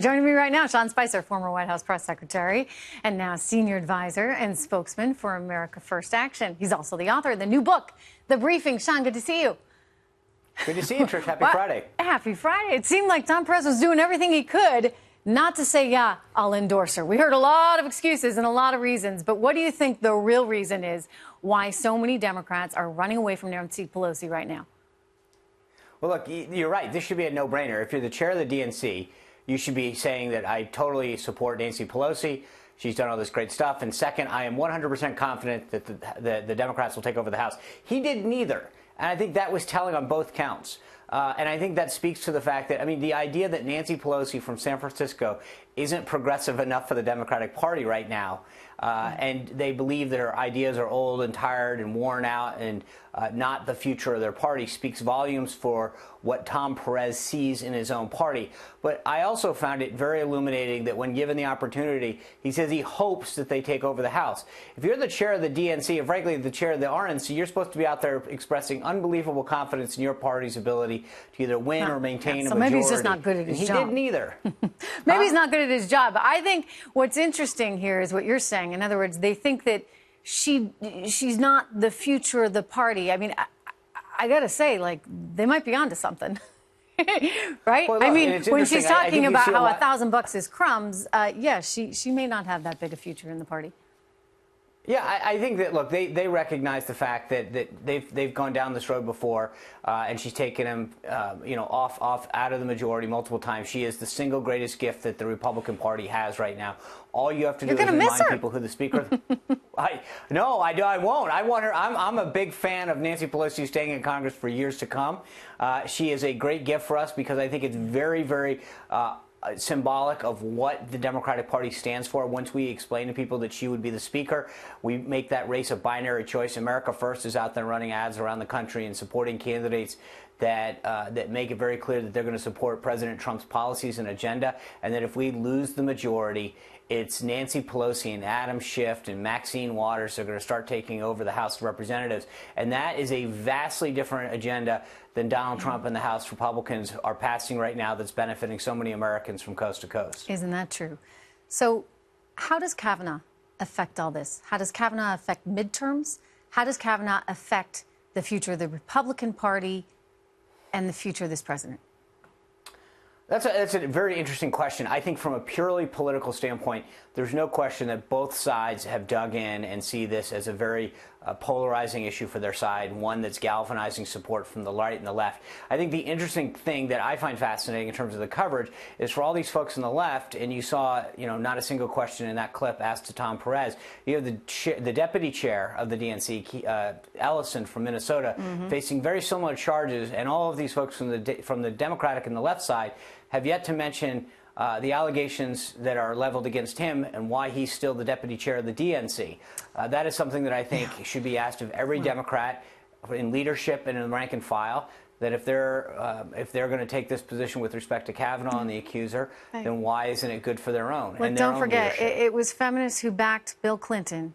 Joining me right now, Sean Spicer, former White House press secretary and now senior advisor and spokesman for America First Action. He's also the author of the new book, The Briefing. Sean, good to see you. Good to see you, Trish. Happy Friday. Happy Friday. It seemed like Tom Perez was doing everything he could not to say, yeah, I'll endorse her. We heard a lot of excuses and a lot of reasons, but what do you think the real reason is why so many Democrats are running away from Nancy Pelosi right now? Well, look, you're right. This should be a no-brainer. If you're the chair of the DNC, you should be saying that I totally support Nancy Pelosi. She's done all this great stuff. And second, I am 100% confident that the Democrats will take over the House. He did neither. And I think that was telling on both counts. And I think that speaks to the fact that, I mean, the idea that Nancy Pelosi from San Francisco isn't progressive enough for the Democratic Party right now, and they believe that her ideas are old and tired and worn out and not the future of their party, speaks volumes for what Tom Perez sees in his own party. But I also found it very illuminating that when given the opportunity, he says he hopes that they take over the House. If you're the chair of the DNC, and frankly the chair of the RNC, you're supposed to be out there expressing unbelievable confidence in your party's ability to either win or maintain a majority. So maybe he's just not good at his job. He did neither. Maybe he's not good at his job. I think what's interesting here is what you're saying. In other words, they think that she's not the future of the party. I mean, I got to say, like, they might be onto something. Right? Well, look, I mean, when she's talking about how $1,000 is crumbs, yeah, she may not have that big a future in the party. Yeah, I think that, look, they recognize the fact that they've gone down this road before, and she's taken him, off out of the majority multiple times. She is the single greatest gift that the Republican Party has right now. All you have to do is remind people who the speaker. I won't. I want her. I'm a big fan of Nancy Pelosi staying in Congress for years to come. She is a great gift for us because I think it's very, very symbolic of what the Democratic Party stands for. Once we explain to people that she would be the speaker, we make that race a binary choice. America First is out there running ads around the country and supporting candidates that make it very clear that they're going to support President Trump's policies and agenda, and that if we lose the majority, it's Nancy Pelosi and Adam Schiff and Maxine Waters that are going to start taking over the House of Representatives. And that is a vastly different agenda than Donald Trump and the House Republicans are passing right now that's benefiting so many Americans from coast to coast. Isn't that true? So how does Kavanaugh affect all this? How does Kavanaugh affect midterms? How does Kavanaugh affect the future of the Republican Party and the future of this president? That's a very interesting question. I think from a purely political standpoint, there's no question that both sides have dug in and see this as a very polarizing issue for their side, one that's galvanizing support from the right and the left. I think the interesting thing that I find fascinating in terms of the coverage is for all these folks on the left, and you saw, not a single question in that clip asked to Tom Perez. You have the deputy chair of the DNC, Ellison from Minnesota, facing very similar charges, and all of these folks from the Democratic and the left side have yet to mention the allegations that are leveled against him and why he's still the deputy chair of the DNC. That is something that I think should be asked of every Democrat in leadership and in the rank and file, that if they're going to take this position with respect to Kavanaugh and the accuser, then why isn't it good for their own? Well, don't forget, it was feminists who backed Bill Clinton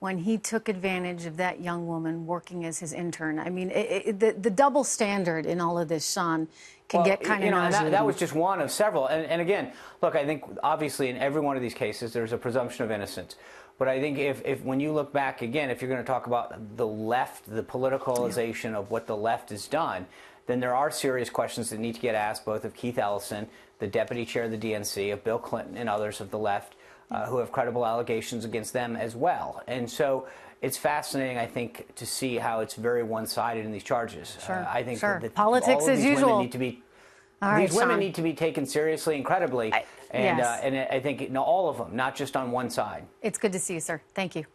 when he took advantage of that young woman working as his intern. I mean, the double standard in all of this, Sean, can get kind of nauseating. That was just one of several. And again, look, I think obviously in every one of these cases there's a presumption of innocence. But I think if when you look back again, if you're going to talk about the left, the politicalization of what the left has done, then there are serious questions that need to get asked, both of Keith Ellison, the deputy chair of the DNC, of Bill Clinton and others of the left, who have credible allegations against them as well. And so it's fascinating, I think, to see how it's very one-sided in these charges. Sure, I think that politics as usual. These women need to be taken seriously and credibly. And I think all of them, not just on one side. It's good to see you, sir. Thank you.